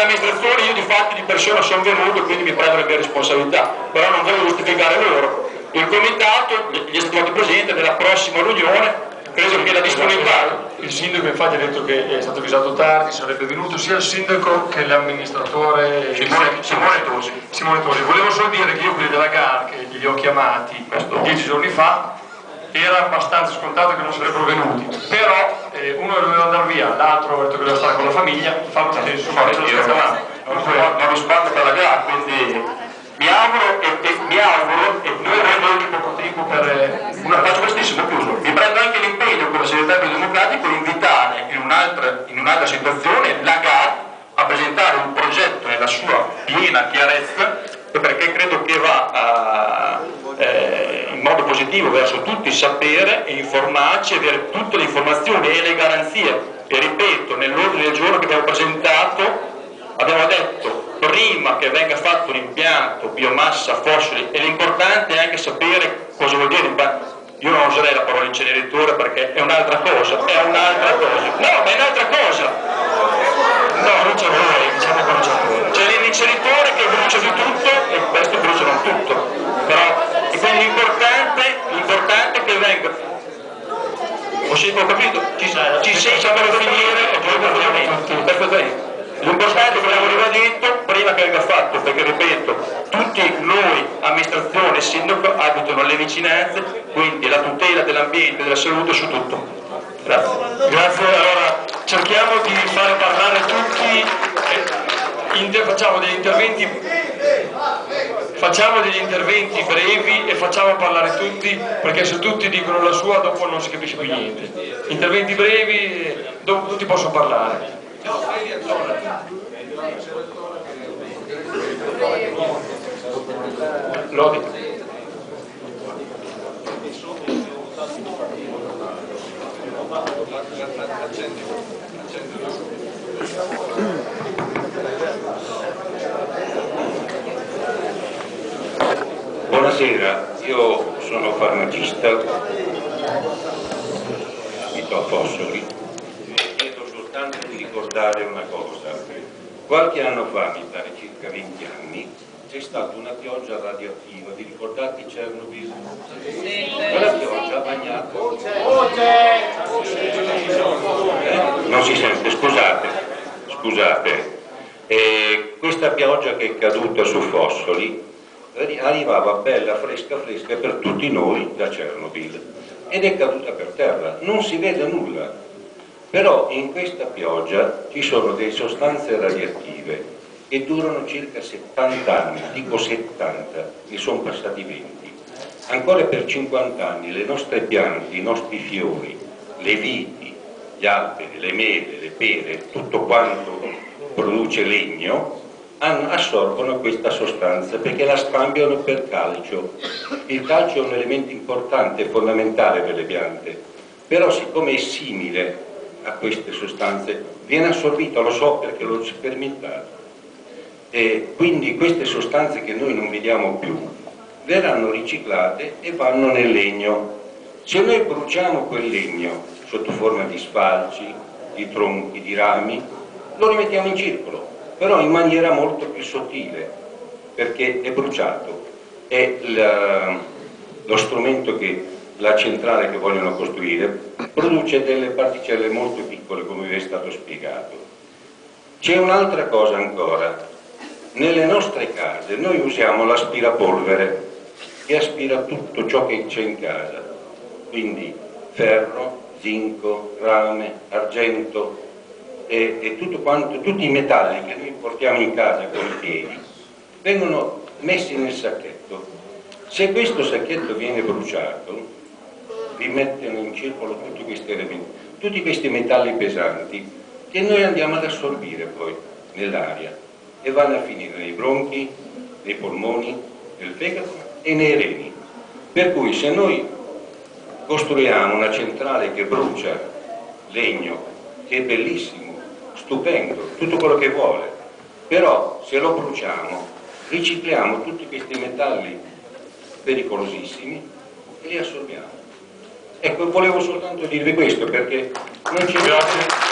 amministrazione, io di fatti di persona sono venuto e quindi mi prendo le mie responsabilità, però non voglio giustificare loro. Il comitato gli è stato presente nella prossima riunione, credo che la disponibilità. Il sindaco infatti ha detto che è stato avvisato tardi, sarebbe venuto sia il sindaco che l'amministratore Simone Tosi. Volevo solo dire che io quelli della GAR, che li ho chiamati 10 giorni fa, era abbastanza scontato che non sarebbero venuti, però uno doveva andare via, l'altro ha detto che doveva stare con la famiglia, fa stesso, non rispondo per la GAR, quindi mi auguro e noi avremo poco tempo per una faccio questissimo chiuso. Mi prendo anche l'impegno con la segretaria democratico di invitare in un'altra situazione la GAR a presentare un progetto nella sua piena chiarezza, perché credo che va in modo positivo verso tutti sapere e informarci e avere tutte le informazioni e le garanzie. E ripeto, nell'ordine del giorno che abbiamo presentato abbiamo detto prima che venga fatto un impianto biomassa fossili, e l'importante è anche sapere cosa vuol dire impianto. Io non userei la parola inceneritore perché è un'altra cosa, no, ma è un'altra cosa. No, non c'è valore, diciamo che non c'è valore. C'è l'inceneritore che brucia di tutto e questo brucia non tutto. Però, e quindi l'importante è che venga. Ho capito? Ci sei sapere finire e poi perfettamente. L'importante è che abbiamo ribadito prima che venga fatto, perché ripeto, tutti noi, amministrazione e sindaco, abitano le vicinanze, quindi la tutela dell'ambiente e della salute su tutto. Grazie. Grazie, allora cerchiamo di fare parlare tutti, facciamo degli interventi brevi e facciamo parlare tutti, perché se tutti dicono la sua dopo non si capisce più niente. Interventi brevi, dopo tutti possono parlare. Lodi. Buonasera, io sono farmacista, abito a Fossoli e chiedo soltanto di ricordare una cosa. Qualche anno fa, mi pare circa 20 anni, c'è stata una pioggia radioattiva, vi ricordate Chernobyl? Quella pioggia ha bagnato... Non si sente, scusate. Questa pioggia che è caduta su Fossoli arrivava bella fresca per tutti noi da Chernobyl ed è caduta per terra, non si vede nulla, però in questa pioggia ci sono delle sostanze radioattive che durano circa 70 anni, dico 70, ne sono passati 20, ancora per 50 anni le nostre piante, i nostri fiori, le viti, gli alberi, le mele, le pere, tutto quanto produce legno assorbono questa sostanza perché la scambiano per calcio. Il calcio è un elemento importante e fondamentale per le piante, però siccome è simile a queste sostanze viene assorbito, lo so perché l'ho sperimentato, e quindi queste sostanze che noi non vediamo più verranno riciclate e vanno nel legno. Se noi bruciamo quel legno sotto forma di sfalci, di tronchi, di rami, lo rimettiamo in circolo, però in maniera molto più sottile, perché è bruciato. È lo strumento che la centrale che vogliono costruire produce delle particelle molto piccole, come vi è stato spiegato. C'è un'altra cosa ancora. Nelle nostre case noi usiamo l'aspirapolvere che aspira tutto ciò che c'è in casa, quindi ferro, zinco, rame, argento, e tutto quanto, tutti i metalli che noi portiamo in casa con i piedi vengono messi nel sacchetto. Se questo sacchetto viene bruciato, rimettono in circolo tutti questi elementi, tutti questi metalli pesanti che noi andiamo ad assorbire poi nell'aria e vanno a finire nei bronchi, nei polmoni, nel fegato e nei reni. Per cui se noi costruiamo una centrale che brucia legno, che è bellissimo, stupendo, tutto quello che vuole, però se lo bruciamo ricicliamo tutti questi metalli pericolosissimi e li assorbiamo. Ecco, volevo soltanto dirvi questo perché non ci... Grazie.